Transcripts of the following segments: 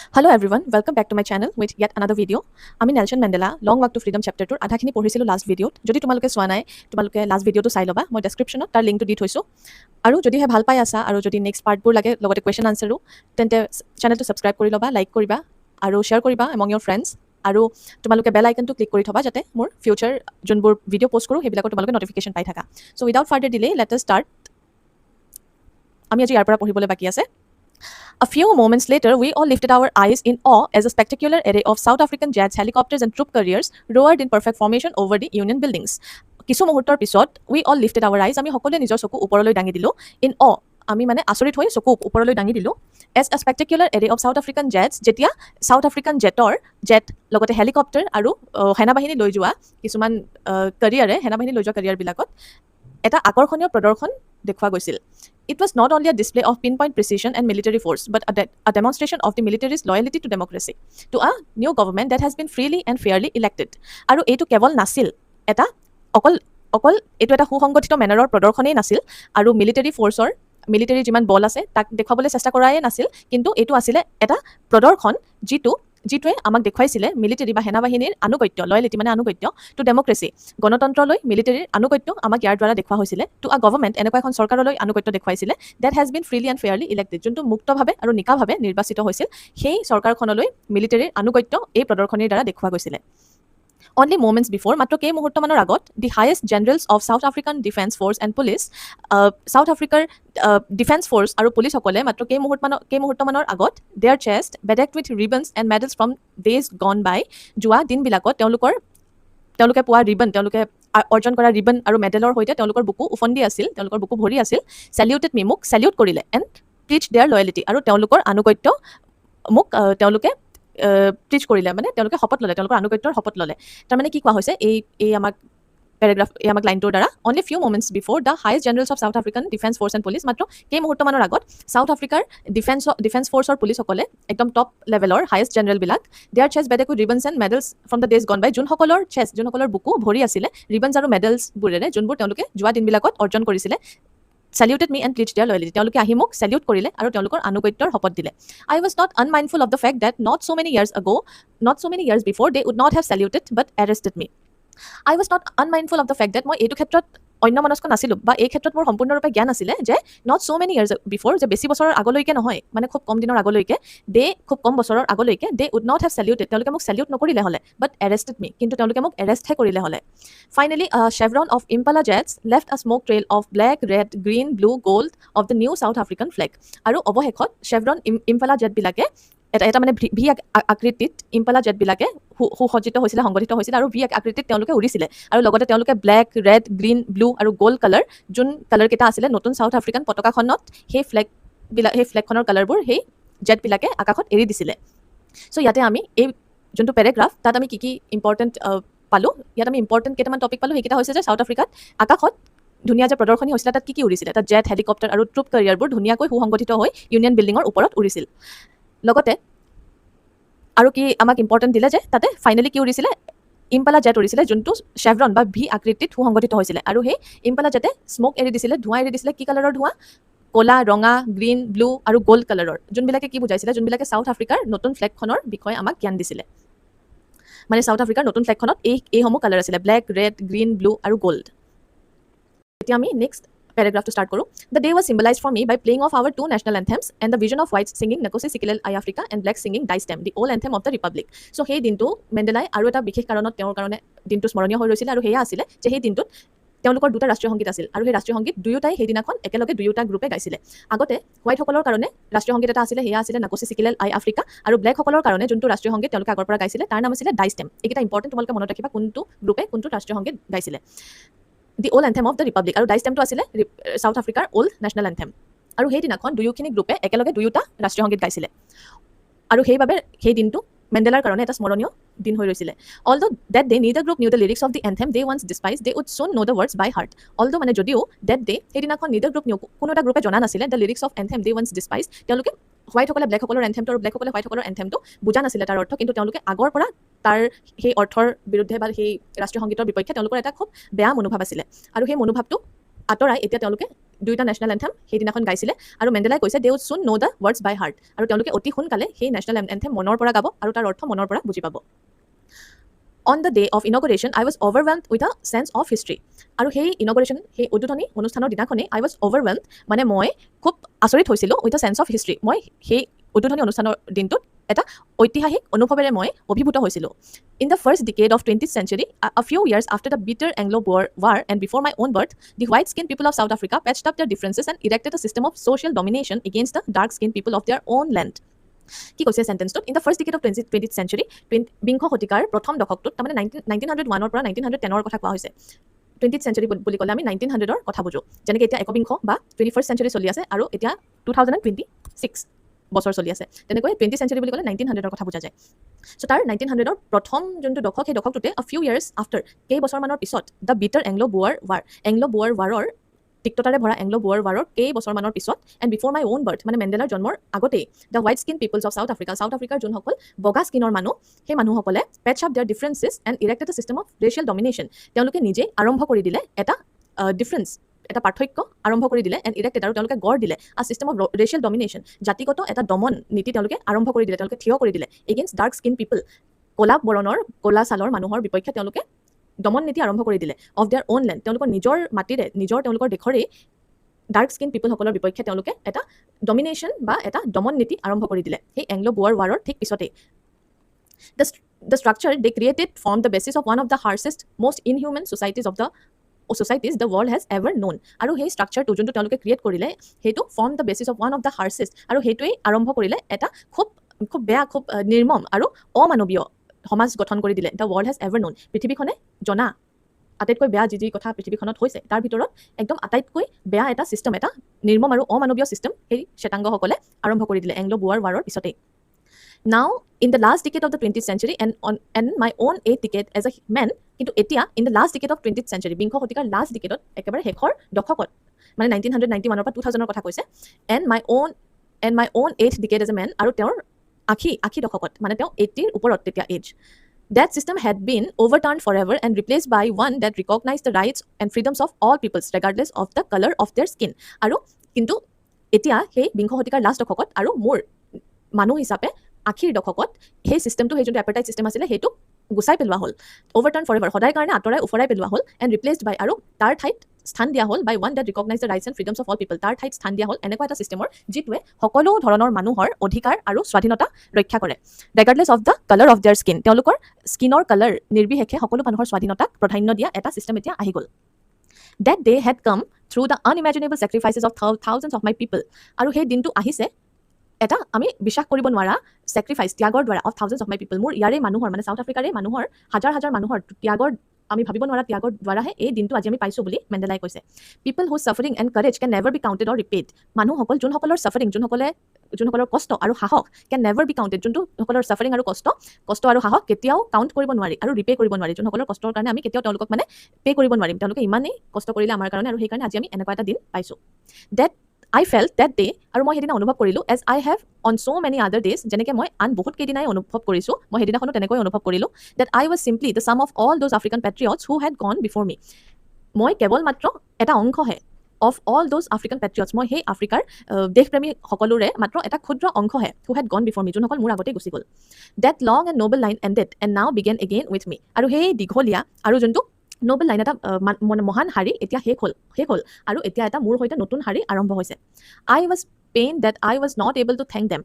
Hello everyone, welcome back to my channel with yet another video. আমি Nelson Mandela long walk to freedom চেপ্টাৰটোৰ আধাখিনি পঢ়িছিলোঁ last ভিডিঅ'ত। যদি তোমালোকে চোৱা নাই, তোমালোকে লাষ্ট ভিডিঅ'টো চাই ল'বা। মই ডেছক্ৰিপশ্যনত তাৰ লিংকটো দি থৈছোঁ। আৰু যদিহে ভাল পাই আছা আৰু যদি নেক্সট পাৰ্টবোৰ লাগে লগতে কুৱেশ্যন আনচাৰো, তেন্তে চেনেলটো ছাবস্ক্ৰাইব কৰি ল'বা, লাইক কৰিবা আৰু শ্বেয়াৰ কৰিবা এমং ইয়ৰ ফ্ৰেণ্ডছ। আৰু তোমালোকে বেল আইকনটো ক্লিক কৰি থ'বা যাতে মোৰ ফিউচাৰ যোনবোৰ ভিডিঅ' পষ্ট কৰোঁ সেইবিলাকৰ তোমালোকে নটিফিকেশ্যন পাই থাকা। So' without further delay let us start. আমি আজি ইয়াৰ পৰা পঢ়িবলৈ বাকী আছে। A few moments later, we all lifted our eyes in awe as a spectacular array of South African jets, helicopters, and troop carriers roared in perfect formation over the Union buildings. কিছু মুহূৰ্তৰ পিছত we all lifted our eyes, আমি সকলোৱে নিজৰ চকু ওপৰলৈ দাঙি দিলোঁ। In awe, আমি মানে আচৰিত হৈ চকু ওপৰলৈ দাঙি দিলোঁ। As a spectacular array of South African jets, যেতিয়া South African জেট লগতে হেলিকপ্টাৰ আৰু সেনাবাহিনী লৈ যোৱা কিছুমান কেৰিয়াৰে সেনাবাহিনী লৈ যোৱা কেৰিয়াৰবিলাকত এটা আকৰ্ষণীয় প্ৰদৰ্শন দেখুওৱা গৈছিল। It was not only a display of pinpoint precision and military force, but a demonstration of the military's loyalty to democracy, to a new government that has been freely and fairly elected. আৰু এইটো কেৱল নাছিল এটা অকল এইটো এটা সুসংগঠিত মেনাৰৰ প্ৰদৰ্শনেই নাছিল আৰু মিলিটাৰী যিমান বল আছে তাক দেখুৱাবলৈ চেষ্টা কৰাই নাছিল, কিন্তু এইটো আছিলে এটা প্ৰদৰ্শন যিটোৱে আমাক দেখুৱাইছিলে মিলিটাৰী বা সেনাবাহিনীৰ আনুগত্য, লয়েলিটি মানে আনুগত্য টু ডেমক্ৰেচি, গণতন্ত্ৰলৈ মিলিটাৰীৰ আনুগত্য আমাক ইয়াৰ দ্বাৰা দেখুওৱা হৈছিলে। টু আ গভৰ্ণমেণ্ট, এনেকুৱা এখন চৰকাৰলৈ আনুগত্য দেখুৱাইছিলে that has been freely and fairly elected, যোনটো মুক্তভাৱে আৰু নিকাভাৱে নিৰ্বাচিত হৈছিল। সেই চৰকাৰখনলৈ মিলিটাৰীৰ আনুগত্য এই প্ৰদৰ্শনীৰ দ্বাৰা দেখুওৱা গৈছিলে। Only moments before, মাত্ৰ কেই মুহূৰ্তমানৰ আগত, the highest generals of South African Defence Force and Police, South Africaৰ ডিফেন্স ফ'ৰ্চ আৰু পুলিচসকলে মাত্ৰ কেই মুহূৰ্তমানৰ আগত their chest bedecked with ribbons and medals from days gone by, যোৱা দিনবিলাকত তেওঁলোকে পোৱা ৰিবন, তেওঁলোকে অৰ্জন কৰা ৰিবন আৰু মেডেলৰ সৈতে তেওঁলোকৰ বুকু উফন্দি আছিল, তেওঁলোকৰ বুকু ভৰি আছিল। চেলিউটেড মি, মোক চেলিউট কৰিলে, এণ্ড প্ৰিচ দেয়াৰ লয়েলিটি, আৰু তেওঁলোকৰ আনুগত্য মোক তেওঁলোকে প্ৰিচ কৰিলে, মানে তেওঁলোকে শপত ল'লে, তেওঁলোকৰ আনুগত্যৰ শপত ল'লে। তাৰমানে কি কোৱা হৈছে এই আমাক লাইনটোৰ দ্বাৰা, only few moments before the highest generals of South African defence force and police, মাত্ৰ কেই মুহূৰ্তমানৰ আগত চাউথ আফ্ৰিকাৰ ডিফেন্স ফ'ৰ্চৰ পুলিচসকলে একদম টপ লেভেলৰ হাইষ্ট জেনেৰেলবিলাক their chests bedecked with ribbons and medals from the days gone by, যোনসকলৰ বুকু ভৰি আছিলে ৰিবনছ আৰু মেডেলছবোৰেৰে, যোনবোৰ তেওঁলোকে যোৱা দিনবিলাকত অৰ্জন কৰিছিলে। চেলিউটেড মি এণ্ড প্লিডছ দেয়াৰ লয়েলিটি, তেওঁলোকে আহি মোক চেলিউট কৰিলে আৰু তেওঁলোকৰ আনুগত্যৰ শপত দিলে। I was not unmindful of the fact that not so many years before, they would not have saluted but arrested me. I was not unmindful of the fact that মই এইটো ক্ষেত্ৰত অন্যমনস্ক নাছিলোঁ, বা এই ক্ষেত্ৰত মোৰ সম্পূৰ্ণৰূপে জ্ঞান আছিলে যে not so many years before, যে বেছি বছৰৰ আগলৈকে নহয়, মানে খুব কম দিনৰ আগলৈকে, খুব কম বছৰৰ আগলৈকে, they would not have saluted, তেওঁলোকে মোক চেলিউট নকৰিলে হ'লে, but arrested me, কিন্তু তেওঁলোকে মোক এৰেষ্টহে কৰিলে হ'লে। Finally, a chevron of Impala jets left a smoke trail of black, red, green, blue, gold of the new South African flag. আৰু অৱশেষত চেভৰন ইম্পালা জেটবিলাকে এটা মানে ভি আকৃতিত ইম্পালা জেটবিলাকে সুসজ্জিত হৈছিলে, সংগঠিত হৈছিলে, আৰু ভি আকৃতিত তেওঁলোকে উৰিছিলে, আৰু লগতে তেওঁলোকে ব্লেক, ৰেড, গ্ৰীণ, ব্লু আৰু গ'ল্ড কালাৰ, যোন কালাৰকেইটা আছিলে নতুন চাউথ আফ্ৰিকান পতাকাখনত, সেই ফ্লেগখনৰ কালাৰবোৰ সেই জেটবিলাকে আকাশত এৰি দিছিলে। চ' ইয়াতে আমি এই যোনটো পেৰেগ্ৰাফ, তাত আমি কি ইম্পৰ্টেণ্ট পালোঁ, ইয়াত আমি ইম্পৰ্টেণ্ট কেইটামান টপিক পালোঁ। সেইকেইটা হৈছে যে চাউথ আফ্ৰিকাত আকাশত ধুনীয়া যে প্ৰদৰ্শনী হৈছিলে, তাত কি উৰিছিলে, তাত জেট, হেলিকপ্টাৰ আৰু ট্ৰুপ কেৰিয়াৰবোৰ ধুনীয়াকৈ সুসংগঠিত হৈ ইউনিয়ন বিল্ডিঙৰ ওপৰত উৰিছিল। লগতে আৰু কি আমাক ইম্পৰ্টেণ্ট দিলে যে তাতে ফাইনেলি কি উৰিছিলে, ইম্পালা জেট উৰিছিলে, যোনটো চেভৰন বা ভি আকৃতিত সুসংগঠিত হৈছিলে, আৰু সেই ইম্পালা জেটে স্মক এৰি দিছিলে, ধোঁৱা এৰি দিছিলে। কি কালাৰৰ ধোঁৱা? ক'লা, ৰঙা, গ্ৰীণ, ব্লু আৰু গ'ল্ড কালাৰৰ, যোনবিলাকে কি বুজাইছিলে, যোনবিলাকে চাউথ আফ্ৰিকাৰ নতুন ফ্লেগখনৰ বিষয়ে আমাক জ্ঞান দিছিলে। মানে চাউথ আফ্ৰিকাৰ নতুন ফ্লেগখনত এইসমূহ কালাৰ আছিলে, ব্লেক, ৰেড, গ্ৰীণ, ব্লু আৰু গ'ল্ড। এতিয়া আমি নেক্সট পেৰাগ্ৰাফটো ষ্টাৰ্ট কৰোঁ। The day was symbolised for me by playing of our two national anthems and the vision of whites singing Nkosi Sikelel iAfrika and blacks singing Die Stem, the old anthem of the republic. So' সেই দিনটো মেণ্ডেলাই আৰু এটা বিশেষ কাৰণত তেওঁৰ কাৰণে দিনটো স্মৰণীয় হৈ ৰৈছিলে, আৰু সেয়া আছিলে যে সেই দিনটোত তেওঁলোকৰ দুটা ৰাষ্ট্ৰীয় সংগীত আছিল, আৰু সেই ৰাষ্ট্ৰীয় সংগীত দুয়োটাই সেইদিনাখন একেলগে দুয়োটা গ্ৰুপে গাইছিলে। আগতে হোৱাইটসকলৰ কাৰণে ৰাষ্ট্ৰীয় সংগীত এটা আছিলে, সেয়া আছিলে নকচি চিকিলেল আই আফ্ৰিকা, আৰু ব্লেকসকলৰ কাৰণে যোনটো ৰাষ্ট্ৰীয় সংগীত তেওঁলোকে আগৰ পৰা গাইছিলে তাৰ নাম আছিলে ডাই ষ্টেম। এইকেইটা ইম্পৰ্টেণ্ট, তোমালোকে মনত ৰাখিবা কোনটো গ্ৰুপে কোনটো ৰাষ্ট্ৰীয় সংগীত গাইছিলে। The old anthem of the republic, আৰু ডাই ষ্টেমটো আছিলে চাউথ আফ্ৰিকাৰ অল্ড নেশ্যনেল এন্থেম। আৰু সেইদিনাখন দুয়োখিনি গ্ৰুপে একেলগে দুয়োটা ৰাষ্ট্ৰীয় সংগীত গাইছিলে, আৰু সেইবাবে সেই দিনটো মেণ্ডেলাৰ কাৰণে এটা স্মৰণীয় দিন হৈ ৰৈছিলে। Although that day neither group knew the lyrics of the anthem they once despised, they would soon know the words by heart. Although মানে যদিও ডেট ডে সেইদিনাখন neither group knew, কোনো এটা গ্ৰুপে জনা নাছিলে the lyrics of anthem they once despised, তেওঁলোকে হোৱাইটসকলে ব্লেকসকলৰ এন্থেমটো আৰু ব্লেকসকলে হোৱাইটসকলৰ এন্থেমটো বুজা নাছিলে তাৰ অৰ্থ, কিন্তু তেওঁলোকে আগৰ পৰা তাৰ সেই অৰ্থৰ বিৰুদ্ধে বা সেই ৰাষ্ট্ৰীয় সংগীতৰ বিপক্ষে তেওঁলোকৰ এটা খুব বেয়া মনোভাৱ আছিলে, আৰু সেই মনোভাৱটো আঁতৰাই এতিয়া তেওঁলোকে দুয়োটা নেশ্যনেল এন্থেম সেইদিনাখন গাইছিলে আৰু মেণ্ডেলাই কৈছে দে উড চুন ন' দ্য ৱৰ্ডছ বাই হাৰ্ট আৰু তেওঁলোকে অতি সোনকালে সেই নেশ্যনেল এন্থেম মনৰ পৰা গাব আৰু তাৰ অৰ্থ মনৰ পৰা বুজি পাব On the day of inauguration, I was overwhelmed with a sense of history. আৰু সেই ইনগৰেশ্যন সেই উদ্বোধনী অনুষ্ঠানৰ দিনাখনেই I was overwhelmed মানে মই খুব আচৰিত হৈছিলোঁ with a sense of history. মই সেই উদ্বোধনী অনুষ্ঠানৰ দিনটোত এটা ঐতিহাসিক অনুভৱেৰে মই অভিভূত হৈছিলোঁ In the first decade of 20th century, a few years after the bitter Anglo-Boer War and before my own birth, the white-skinned people of South Africa patched up their differences and erected a system of social domination against the dark-skinned people of their own land. কি কৈছে চেণ্টেন্সটোত in the first decade of 20th century বিংশ শতিকাৰ প্ৰথম দশকটোত তাৰমানে 1901 পৰা 1910 কথা কোৱা হৈছে 20th century বুলি ক'লে আমি 1900 কথা বুজো যেনেকৈ এতিয়া একবিংশ বা 21st century চলি আছে আৰু এতিয়া 2026 বছৰ চলি আছে তেনেকৈ 20th century বুলি ক'লে 1900 কথা বুজা যায় চ' তাৰ 1900 প্ৰথম যোনটো দশক সেই দশকটোতে a few years after কেইবছৰমানৰ পিছত দ্য বিটাৰ এংলো-বোৱাৰ ৱাৰৰ তিক্ততাৰে ভৰা এংলো-বোৱাৰ ৱাৰৰ কেইবছৰমানৰ পিছত and before my own birth মানে মেণ্ডেলাৰ জন্মৰ আগতেই the white skin peoples of South আফ্ৰিকাৰ যোনসকল বগা স্কিনৰ মানুহ সেই মানুহসকলে পেটছ up their differences and erected a system of racial domination তেওঁলোকে নিজে আৰম্ভ কৰি দিলে এটা ডিফাৰেঞ্চ এটা পাৰ্থক্য আৰম্ভ কৰি দিলে এণ্ড ইৰেক্টেড আৰু তেওঁলোকে গঢ় দিলে আ চিষ্টেম অফ ৰেচিয়েল ডমিনেশ্যন জাতিগত এটা দমন নীতি তেওঁলোকে আৰম্ভ কৰি দিলে তেওঁলোকে থিয় কৰি দিলে এগেইনষ্ট ডাৰ্ক স্কিন পিপল ক'লা বৰণৰ ক'লা ছালৰ মানুহৰ বিপক্ষে তেওঁলোকে দমন নীতি আৰম্ভ কৰি দিলে অফ দেয়াৰ অ'ন লেণ্ড তেওঁলোকৰ নিজৰ মাটিৰে তেওঁলোকৰ দেশৰেই ডাৰ্ক স্কিন পিপলসকলৰ বিপক্ষে তেওঁলোকে এটা ডমিনেশ্যন বা এটা দমন নীতি আৰম্ভ কৰি দিলে সেই এংলো-বোৱাৰ ৱাৰৰ ঠিক পিছতেই The structure they created formed the basis of one of the harshest, most inhuman societies the world has ever known. আৰু সেই ষ্ট্ৰাকচাৰটো যোনটো তেওঁলোকে ক্ৰিয়েট কৰিলে সেইটো form the basis of one of the harshest আৰু সেইটোৱেই আৰম্ভ কৰিলে এটা খুব বেয়া খুব নিৰ্মম আৰু অমানৱীয় সমাজ গঠন কৰি দিলে the world has ever known পৃথিৱীখনে জনা আটাইতকৈ বেয়া যি কথা পৃথিৱীখনত হৈছে তাৰ ভিতৰত একদম আটাইতকৈ বেয়া এটা ছিষ্টেম এটা নিৰ্মম আৰু অমানৱীয় ছিষ্টেম সেই শ্বেতাংগসকলে আৰম্ভ কৰি দিলে এংলো-বোৱাৰ ৱাৰৰ পিছতেই Now, in the last decade of the 20th century and my own 8th decade as a man, কিন্তু এতিয়া in the last decade of 20th century বিংশ শতিকাৰ লাষ্ট ডিকেডত একেবাৰে শেষৰ দশকত মানে 1991 পৰা 2000 কথা কৈছে and my own 8th decade as a man আৰু তেওঁৰ আখি দশকত মানে তেওঁ 80ৰ ওপৰত তেতিয়া as That system had been overturned forever and replaced by one that recognized the rights and freedoms of all peoples regardless of the color of their skin আৰু কিন্তু এতিয়া সেই বিংশ শতিকাৰ লাষ্ট দশকত আৰু মোৰ মানুহ হিচাপে আখিৰ দশকত সেই চিষ্টেমটো সেই যোনটো এপাৰ্টাইড চিষ্টেম আছিলে সেইটো গুচাই পেলোৱা হ'ল অভাৰটাৰ্ণ ফৰ এভাৰ সদায় কাৰণে উফৰাই পেলোৱা হ'ল এণ্ড ৰিপ্লেচড বাই আৰু তাৰ ঠাইত স্থান দিয়া হ'ল by one that recognised the rights and freedoms of all people তাৰ ঠাইত স্থান দিয়া হ'ল এনেকুৱা এটা চিষ্টেমৰ যিটোৱে সকলো ধৰণৰ মানুহৰ অধিকাৰ আৰু স্বাধীনতা ৰক্ষা কৰে regardless of the colour of their skin তেওঁলোকৰ স্কিনৰ কালাৰ নিৰ্বিশেষে সকলো মানুহৰ স্বাধীনতাক প্ৰাধান্য দিয়া এটা চিষ্টেম এতিয়া আহি গ'ল That day had come through the unimaginable sacrifices of thousands of my people আৰু সেই দিনটো আহিছে এটা আমি বিশ্বাস কৰিব নোৱাৰা চেক্ৰিফাইচ ত্যাগৰ দ্বাৰা অফ থাউজেণ্ডছ অফ মাই পিপল মোৰ ইয়াৰে মানুহৰ মানে চাউথ আফ্ৰিকাৰে মানুহৰ হাজাৰ মানুহৰ ত্যাগৰ আমি ভাবিব নোৱাৰা ত্যাগৰ দ্বাৰাহে এই দিনটো আজি আমি পাইছোঁ বুলি মেণ্ডেলাই কৈছে people whose suffering and courage can never be counted or repaid মানুহসকল যোনসকলৰ ছাফাৰিং যোনসকলৰ কষ্ট আৰু সাহস কেন নেভাৰ বি কাউণ্টেড যোনসকলৰ ছাফাৰিং আৰু কষ্ট আৰু সাহস কেতিয়াও কাউণ্ট কৰিব নোৱাৰি আৰু ৰিপে কৰিব নোৱাৰি যোনসকলৰ কষ্টৰ কাৰণে আমি কেতিয়াও তেওঁলোকক মানে পে কৰিব নোৱাৰিম তেওঁলোকে ইমানেই কষ্ট কৰিলে আমাৰ কাৰণে আৰু সেইকাৰণে আজি আমি এনেকুৱা এটা দিন পাইছোঁ date I felt that day আৰু মই সেইদিনা অনুভৱ কৰিলোঁ as I have on so many other days যেনেকৈ মই আন বহুত কেইদিনাই অনুভৱ কৰিছোঁ মই সেইদিনাখনো তেনেকৈ অনুভৱ কৰিলোঁ that I was simply the sum of all those African patriots who had gone before me মই কেৱল মাত্ৰ এটা অংশহে of all those African patriots মই সেই আফ্ৰিকাৰ দেশপ্ৰেমী সকলোৰে মাত্ৰ এটা ক্ষুদ্ৰ অংশহে who had gone before me যোনসকল মোৰ আগতে গুচি গ'ল that long and noble line ended and now began again with me আৰু সেই দীঘলীয়া আৰু যোনটো নোবেল লাইন এটা মহান শাৰী এতিয়া শেষ হ'ল আৰু এতিয়া এটা মোৰ সৈতে নতুন শাৰী আৰম্ভ হৈছে I was pain that I was not able to thank them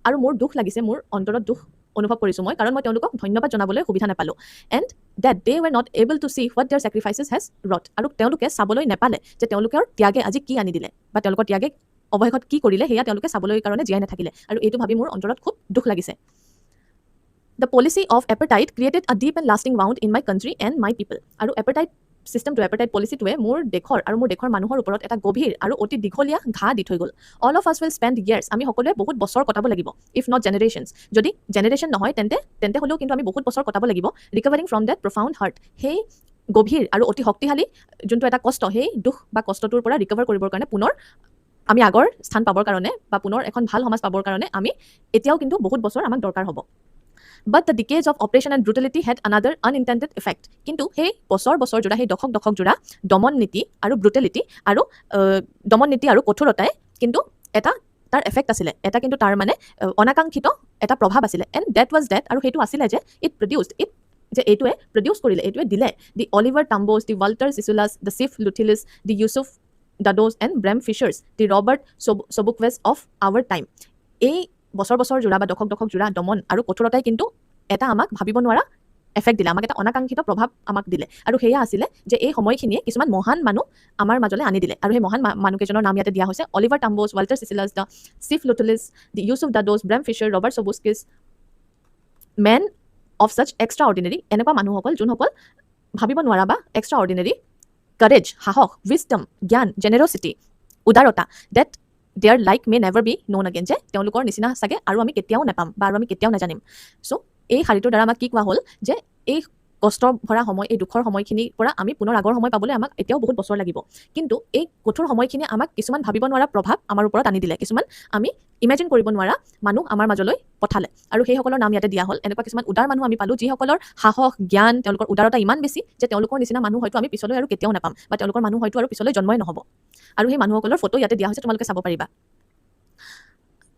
আৰু মোৰ দুখ লাগিছে মোৰ অন্তৰত দুখ অনুভৱ কৰিছোঁ মই কাৰণ মই তেওঁলোকক ধন্যবাদ জনাবলৈ সুবিধা নাপালোঁ and that they were not able to see what their sacrifices has wrought আৰু তেওঁলোকে চাবলৈ নাপালে যে তেওঁলোকৰ ত্যাগে আজি কি আনি দিলে বা তেওঁলোকৰ ত্যাগে অৱশেষত কি কৰিলে সেয়া তেওঁলোকে চাবলৈ কাৰণে জীয়াই নাথাকিলে আৰু এইটো ভাবি মোৰ অন্তৰত খুব দুখ লাগিছে The policy of apartheid created a deep and lasting wound in my country and my people. আৰু apartheid এপাৰ্টাইড পলিচিটোৱে মোৰ দেশৰ মানুহৰ ওপৰত এটা গভীৰ আৰু অতি দীঘলীয়া ঘা দি থৈ গ'ল অল অফ আছ উইল স্পেণ্ড ইয়াৰ্ছ আমি সকলোৱে বহুত বছৰ কটাব লাগিব ইফ নট জেনেৰেশ্যনছ যদি জেনেৰেশ্যন নহয় তেন্তে হ'লেও কিন্তু আমি বহুত বছৰ কটাব লাগিব ৰিকভাৰিং ফ্ৰম ডেট প্ৰফাউণ্ড হাৰ্ট সেই গভীৰ আৰু অতি শক্তিশালী যোনটো এটা কষ্ট সেই দুখ বা কষ্টটোৰ পৰা ৰিকভাৰ কৰিবৰ কাৰণে পুনৰ আমি আগৰ স্থান পাবৰ কাৰণে বা পুনৰ এখন ভাল সমাজ পাবৰ কাৰণে আমি এতিয়াও কিন্তু বহুত বছৰ আমাক দৰকাৰ হ'ব but the decades of oppression and brutality had another unintended effect. কিন্তু সেই বছৰ বছৰ জোৰা সেই দশক জোৰা দমন নীতি আৰু ব্ৰুটেলিটি আৰু দমন নীতি আৰু কঠোৰতাই কিন্তু এটা তাৰ এফেক্ট আছিলে, এটা কিন্তু তাৰ মানে অনাকাংক্ষিত এটা প্ৰভাৱ আছিলে। এণ্ড ডেট ৱাজ ডেট, আৰু সেইটো আছিলে যে যে এইটোৱে প্ৰডিউচ কৰিলে, এইটোৱে দিলে the Oliver Tambos, the Walter Sisulus, the chief Luthulis, the Yusuf Dadoos and Bram Fischers, the Robert Sobukwes of our time. এই বছৰ বছৰ জোৰা বা দশক জোৰা দমন আৰু কঠোৰতাই কিন্তু এটা আমাক ভাবিব নোৱাৰা এফেক্ট দিলে, আমাক এটা অনাকাংক্ষিত প্ৰভাৱ আমাক দিলে। আৰু সেয়া আছিলে যে এই সময়খিনিয়ে কিছুমান মহান মানুহ আমাৰ মাজলৈ আনি দিলে। আৰু সেই মহান মানুহকেইজনৰ নাম ইয়াতে দিয়া হৈছে: Oliver Tambos, Walter Sisulus, the chief Luthulis, the Yusuf Dadoos, Bram Fischer, Robert Sobukwes, men of such extraordinary. এনেকুৱা মানুহসকল যোনসকল ভাবিব নোৱাৰা বা এক্সট্ৰা অৰ্ডিনেৰী, কাৰেজ সাহস, উইজডম জ্ঞান, জেনেৰচিটি উদাৰতা, that their like may never be known again, যে তেওঁলোকৰ নিচিনা চাগে আৰু আমি কেতিয়াও নাপাম বা আৰু আমি কেতিয়াও নাজানিম। চ' এই শাৰীটোৰ দ্বাৰা আমাক কি কোৱা হ'ল যে এই কষ্ট ভৰা সময়, এই দুখৰ সময়খিনিৰ পৰা আমি পুনৰ আগৰ সময় পাবলৈ আমাক এতিয়াও বহুত বছৰ লাগিব। কিন্তু এই কঠোৰ সময়খিনিয়ে আমাক কিছুমান ভাবিব নোৱাৰা প্ৰভাৱ আমাৰ ওপৰত আনি দিলে, কিছুমান আমি ইমেজিন কৰিব নোৱাৰা মানুহ আমাৰ মাজলৈ পঠালে। আৰু সেইসকলৰ নাম ইয়াতে দিয়া হ'ল। এনেকুৱা কিছুমান উদাৰ মানুহ আমি পালোঁ, যিসকলৰ সাহস জ্ঞান, তেওঁলোকৰ উদাৰতা ইমান বেছি যে তেওঁলোকৰ নিচিনা মানুহ হয়তো আমি পিছলৈ আৰু কেতিয়াও নাপাম, বা তেওঁলোকৰ মানুহ হয়তো আৰু পিছলৈ জন্মই নহ'ব। আৰু সেই মানুহসকলৰ ফটো ইয়াতে দিয়া হৈছে, তোমালোকে চাব পাৰিবা।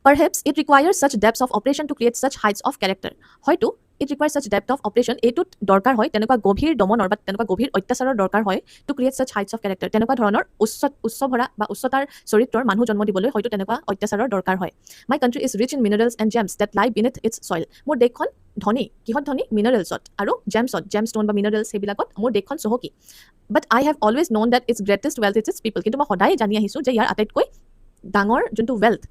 Perhaps it requires such depths of operation to create such heights of character. হয়তো it requires such depth of operation, এইটোত দৰকাৰ হয় তেনেকুৱা গভীৰ দমনৰ বা তেনেকুৱা গভীৰ অত্যাচাৰৰ দৰকাৰ হয় to create such heights of character। তেনেকুৱা ধৰণৰ উচ্চ ভৰা বা উচ্চতাৰ চৰিত্ৰৰ মানুহ জন্ম দিবলৈ হয়তো তেনেকুৱা অত্যাচাৰৰ দৰকাৰ হয়। My country is rich in minerals and gems that lie beneath its soil। মোৰ দেশখন ধনী, কিহত ধনী? মিনাৰেলছত আৰু জেমষ্টন বা মিনাৰেলছ, সেইবিলাকত মোৰ দেশখন চহকী। But I have always known that its greatest wealth is its people। কিন্তু মই সদায় জানি আহিছোঁ যে ইয়াৰ আটাইতকৈ ডাঙৰ যোনটো ৱেল্থ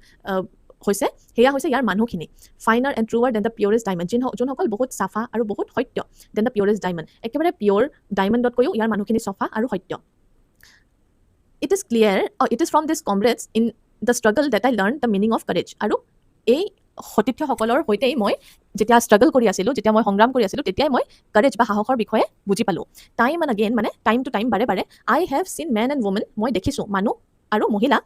হৈছে সেয়া হৈছে ইয়াৰ মানুহখিনি। Finer and truer than the purest diamond, যোনসকল বহুত চাফা আৰু বহুত সত্য, দেন দ্য পিয়ৰেষ্ট ডায়মণ্ড, একেবাৰে পিয়ৰ ডায়মণ্ডতকৈও ইয়াৰ মানুহখিনি চাফা আৰু সত্য। It is from these comrades in the struggle that I learn the meaning of courage. আৰু এই সতীৰ্থসকলৰ সৈতেই মই যেতিয়া ষ্ট্ৰাগল কৰি আছিলোঁ, যেতিয়া মই সংগ্ৰাম কৰি আছিলোঁ, তেতিয়াই মই কাৰেজ বা সাহসৰ বিষয়ে বুজি পালোঁ। টাইম এণ্ড আগেইন, মানে টাইম টু টাইম, বাৰে বাৰে, I have seen men and women, মই দেখিছোঁ মানুহ আৰু মহিলা,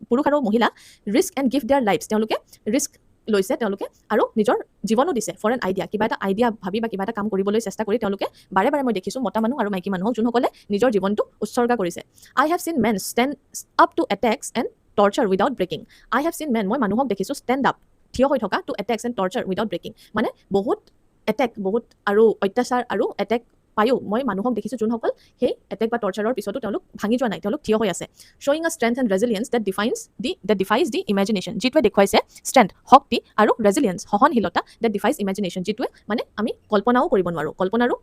পুৰুষ আৰু মহিলা, risk and give their lives, তেওঁলোকে ৰিস্ক লৈছে তেওঁলোকে আৰু নিজৰ জীৱনো দিছে ফৰ এন আইডিয়া, কিবা এটা আইডিয়া ভাবি বা কিবা এটা কাম কৰিবলৈ চেষ্টা কৰি তেওঁলোকে বাৰে বাৰে মই দেখিছোঁ মতা মানুহ আৰু মাইকী মানুহক যোনসকলে নিজৰ জীৱনটো উৎসৰ্গা কৰিছে। I have seen men stand up to attacks and torture without breaking. I have seen men, মই মানুহক দেখিছোঁ ষ্টেণ্ড আপ, থিয় হৈ থকা, to attacks and torture without breaking, মানে বহুত আৰু অত্যাচাৰ আৰু এটেক পায়ো মই মানুহক দেখিছোঁ যোনসকল সেই এটেক বা টৰ্চাৰৰ পিছতো তেওঁলোক ভাঙি যোৱা নাই, তেওঁলোক থিয় হৈ আছে। শ্বয়িং a strength and resilience that defies the imagination, যিটোৱে দেখুৱাইছে ষ্ট্ৰেংথ শক্তি আৰু ৰেজিলিয়েঞ্চ সহনশীলতা, ডেট ডিফাইজ ইমেজিনেশ্যন, যিটোৱে মানে আমি কল্পনাও কৰিব নোৱাৰোঁ, কল্পনাৰো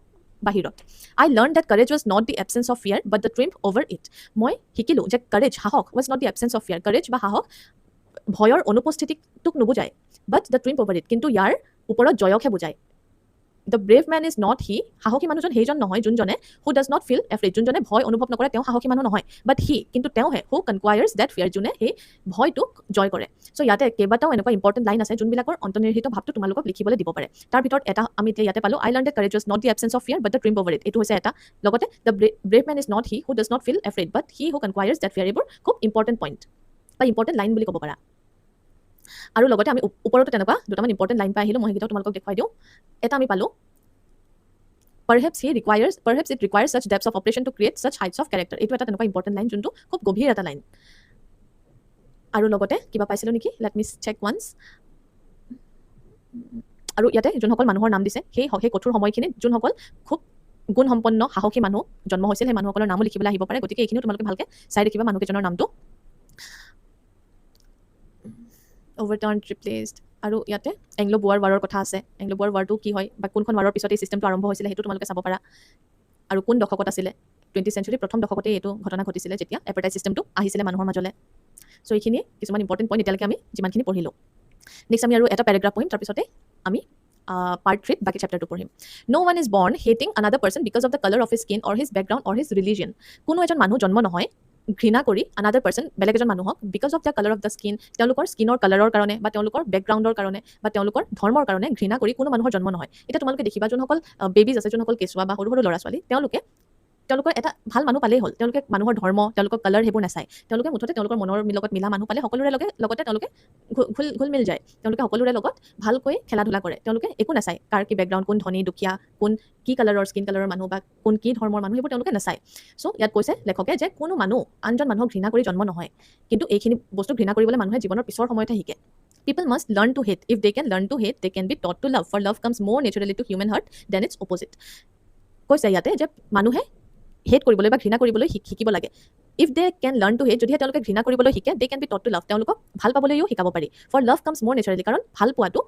বাহিৰত। আই learn that courage was not the absence of fear but the triumph over it. মই শিকিলোঁ যে কাৰেজ সাহস was not the absence of ফিয়াৰ, courage বা সাহস ভয়ৰ অনুপস্থিতিটোক নুবুজায়, বাট দ্য ট্ৰিম্ফ অভাৰ ইট, কিন্তু ইয়াৰ ওপৰত জয়কহে বুজায়। The brave man is not হি, সাহসী মানুহজন সেইজন নহয় যোনজনে হু ডাজ নট ফিল এফ্ৰেড, যোনজনে ভয় অনুভৱ নকৰে তেওঁ সাহসী মানুহ নহয়, বাট হি, কিন্তু তেওঁহে হু কনকুৱায়াৰ্ছ ডেট ফিয়াৰ, যোনে সেই ভয়টোক জয় কৰে। চ' ইয়াতে কেইবাটাও এনেকুৱা ইম্পৰ্টেণ্ট লাইন আছে যোনবিলাকৰ অন্তৰ্নিহিত ভাৱটো তোমালোকক লিখিবলৈ দিব পাৰে। তাৰ ভিতৰত এটা আমি এতিয়া ইয়াতে পালোঁ, I learn that courage was not the absence of fear but the triumph over it, এইটো হৈছে এটা। লগতে the brave man is not he who does not feel afraid but he who conquers that fear, এইবোৰ খুব important point বা important line বুলি ক'ব পাৰা। আৰু লগতে আমি ওপৰতো তেনেকুৱা দুটামান ইম্পৰ্টেণ্ট লাইন পাই আহিলোঁ, মই সেইকেইটাও তোমালোকক দেখুৱাই দিওঁ। এটা আমি পালোঁ, Perhaps it requires such depths of operation to create such heights of character। এইটো এটা তেনেকুৱা ইম্পৰ্টেণ্ট লাইন যোনটো খুব গভীৰ এটা লাইন। আৰু লগতে কিবা পাইছিলোঁ নেকি, লেট মি চেক ওৱান্স। আৰু ইয়াতে যোনসকল মানুহৰ নাম দিছে সেই কঠোৰ সময়খিনিত যোনসকল খুব গুণসম্পন্ন সাহসী মানুহ জন্ম হৈছিল, সেই মানুহসকলৰ নামো লিখিবলৈ আহিব পাৰে। গতিকে এইখিনিও তোমালোকে ভালকৈ চাই দেখিবা মানুহকেইজনৰ নামটো। overturned, replaced, আৰু ইয়াতে এংলো বুৱাৰ ৱাৰৰ কথা আছে। এংলো বুৱাৰ ৱাৰটো কি হয় বা কোনখন ৱাৰৰ পিছত এই চিষ্টেমটো আৰম্ভ হৈছিলে সেইটো তোমালোকে চাব পাৰা। আৰু কোন দশকত আছিলে, 20th century প্ৰথম দশকতেই এইটো ঘটনা ঘটিছিলে যেতিয়া এপাৰ্টাইড চিষ্টেমটো আহিছিলে মানুহৰ মাজলৈ। চ' এইখিনিয়ে কিছুমান ইম্পৰ্টেণ্ট পইণ্ট এতিয়ালৈকে আমি যিমানখিনি পঢ়িলোঁ। নেক্সট আমি আৰু এটা পেৰাগ্ৰাফ পঢ়িম, তাৰপিছতে আমি পাৰ্ট 3 বাকী চেপ্টাৰটো পঢ়িম। No one is born hating another person because of the color of his skin or his background or his religion। কোনো এজন মানুহ জন্ম নহয় ঘৃণা কৰি আনাদাৰ পাৰ্চন, বেলেগ এজন মানুহক, because of the colour of the skin, তেওঁলোকৰ স্কিনৰ কালাৰৰ কাৰণে বা তেওঁলোকৰ বেকগ্ৰাউণ্ডৰ কাৰণে বা তেওঁলোকৰ ধৰ্মৰ কাৰণে ঘৃণা কৰি কোনো মানুহৰ জন্ম নহয়। এতিয়া তোমালোকে দেখিবা যোনসকল বেবিজ আছে, যোনসকল কেঁচুৱা বা সৰু সৰু ল'ৰা ছোৱালী, তেওঁলোকে তেওঁলোকৰ এটা ভাল মানুহ পালেই হ'ল তেওঁলোকে মানুহৰ ধৰ্ম তেওঁলোকৰ কালাৰ সেইবোৰ নাচায় তেওঁলোকে মুঠতে তেওঁলোকৰ মনৰ লগত মিলা মানুহ পালে সকলোৰে লগতে তেওঁলোকে ঘুল মিল যায় তেওঁলোকে সকলোৰে লগত ভালকৈ খেলা ধূলা কৰে তেওঁলোকে একো নাচায় কাৰ কি বেকগ্ৰাউণ্ড কোন ধনী দুখীয়া কোন কি কালাৰৰ স্কিন কালাৰৰ মানুহ বা কোন কি ধৰ্মৰ মানুহ সেইবোৰ তেওঁলোকে নাচায় চ' ইয়াত কৈছে লেখকে যে কোনো মানুহ আনজন মানুহক ঘৃণা কৰি জন্ম নহয় কিন্তু এইখিনি বস্তু ঘৃণা কৰিবলৈ মানুহে জীৱনৰ পিছৰ সময়তহে শিকে People must learn to hate. If they can learn to hate, they can be taught to love. For love comes more naturally to human heart than its opposite. কৈছে ইয়াতে যে মানুহে হেট কৰিবলৈ বা ঘৃণা কৰিবলৈ শিকিব লাগে if they can learn to hate যদিহে তেওঁলোকে ঘৃণা কৰিবলৈ শিকে দে কেন বি টট টু লাভ তেওঁলোকক ভাল পাবলৈও শিকাব পাৰি ফৰ লাভ কামছ মোৰ নেচাৰেলি কাৰণ ভাল পোৱাটো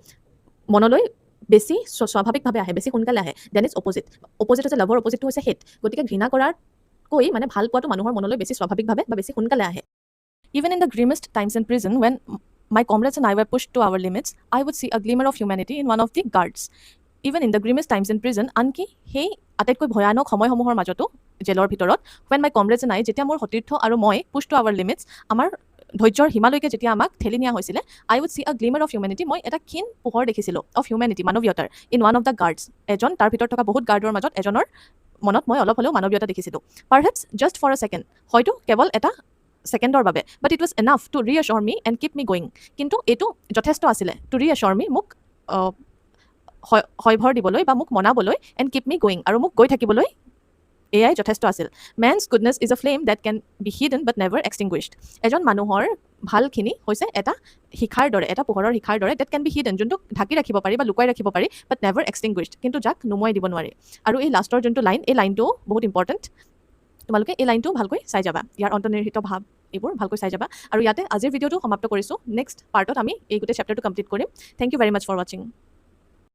মনলৈ বেছি স্বাভাৱিকভাৱে আহে বেছি সোনকালে আহে দেন ইজ অপজিট হৈছে লাভৰ অপজিটটো হৈছে হেট গতিকে ঘৃণা কৰাতকৈ মানে ভাল পোৱাটো মানুহৰ মনলৈ বেছি স্বাভাৱিকভাৱে বা বেছি সোনকালে আহে even in the grimmest times in prison when my comrades and I were pushed to our limits, I would see a glimmer of humanity in one of the guards. Even in the grimmest times in prison, আনকি সেই আটাইতকৈ ভয়ানক সময়সমূহৰ মাজতো জেলৰ ভিতৰত when my comrades and I যেতিয়া মোৰ সতীৰ্থ আৰু মই push to our limits আমাৰ ধৈৰ্যৰ সীমালৈকে যেতিয়া আমাক ঠেলি নিয়া হৈছিলে I would see a glimmer of humanity মই এটা ক্ষীণ পোহৰ দেখিছিলোঁ of humanity মানৱীয়তাৰ in one of the guards এজন তাৰ ভিতৰত থকা বহুত গাৰ্ডৰ মাজত এজনৰ মনত মই অলপ হ'লেও মানৱীয়তা দেখিছিলোঁ perhaps just for a second হয়তো কেৱল এটা ছেকেণ্ডৰ বাবে but it was enough to reassure me and keep me going কিন্তু এইটো যথেষ্ট আছিলে টু ৰিএশ্বৰ মি মোক হয়ভৰ দিবলৈ বা মোক মনাবলৈ এণ্ড কিপ মি গোয়িং আৰু মোক গৈ থাকিবলৈ এয়াই যথেষ্ট আছিল man's goodness is a flame that can be hidden but never extinguished এজন মানুহৰ ভালখিনি হৈছে এটা শিখাৰ দৰে এটা পোহৰৰ শিখাৰ দৰে ডেট কেন বি হিডেন যোনটো ঢাকি ৰাখিব পাৰি বা লুকুৱাই ৰাখিব পাৰি বাট নেভাৰ এক্সটিংগুইছড কিন্তু যাক নুমুৱাই দিব নোৱাৰি আৰু এই লাষ্টৰ যোনটো লাইন এই লাইনটো বহুত ইম্পৰ্টেণ্ট তোমালোকে এই লাইনটো ভালকৈ চাই যাবা ইয়াৰ অন্তৰ্নিহিত ভাৱ এইবোৰ ভালকৈ চাই যাবা আৰু ইয়াতে আজিৰ ভিডিঅ'টো সমাপ্ত কৰিছোঁ নেক্সট পাৰ্টত আমি এই গোটেই চেপ্টাৰটো কমপ্লিট কৰিম thank you very much for ৱাচিং